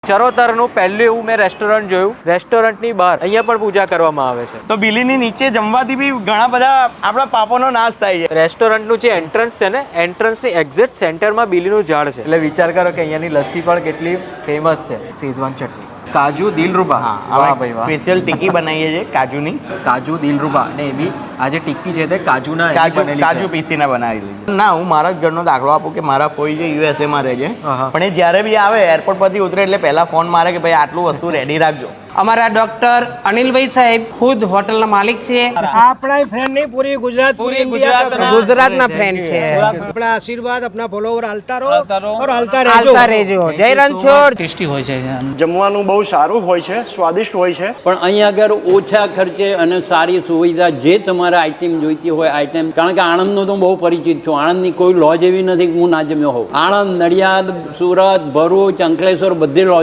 ચરોતરનું પહેલું એવું મેં રેસ્ટોરન્ટ જોયું. રેસ્ટોરન્ટની બહાર અહીંયા પણ પૂજા કરવામાં આવે છે. તો બિલીની નીચે જમવાથી બી ઘણા બધા આપણા પાપોનો નાશ થાય છે. રેસ્ટોરન્ટનું જે એન્ટ્રન્સ છે ને, એન્ટ્રન્સની એક્ઝેક્ટ સેન્ટરમાં બીલીનું ઝાડ છે. એટલે વિચાર કરો કે અહીંયાની લસ્સી પણ કેટલી ફેમસ છે. શેઝવાન ચટણી, કાજુ દિલરૂબા. વાહ ભાઈ વાહ. સ્પેશિયલ ટિક્કી બનાવીએ છીએ કાજુની. કાજુ દિલરૂબા ને એ બી આ જે ટિક્કી છે તે કાજુના કાજુ પીસીને બનાવેલી. ના, હું મારા જ ઘરનો દાખલો આપું કે મારા ફોઈ જે USA માં રહે છે, હા. પણ એ જ્યારે બી આવે એરપોર્ટ પરથી ઉતરે એટલે પહેલા ફોન મારે કે ભાઈ આટલું વસ્તુ રેડી રાખજો. અમારા ડોક્ટર અનિલભાઈ સાહેબ ખુદ હોટલના માલિક છે. આપણા ફ્રેન્ડ નહીં, પૂરી ગુજરાતના ફ્રેન્ડ છે. આપણા આશીર્વાદ, આપણા ફોલોવર હાલતા રહો ઓર હાલતા હાલતા રહેજો. જય રણછોડ. ટેસ્ટી હોય છે. જમવાનું બહુ સારું હોય છે, સ્વાદિષ્ટ હોય છે. પણ અહીંયા આગળ ઓછા ખર્ચે અને સારી સુવિધા જે તમારે આઈટમ જોઈતી હોય આઈટમ, કારણ કે આણંદનો તો બહુ પરિચિત છું. આણંદની કોઈ લોજ એવી નથી કે હું ના જમ્યો હોઉં. આણંદ, નડિયાદ, સુરત, ભરૂચ, અંકલેશ્વર બધે લોજો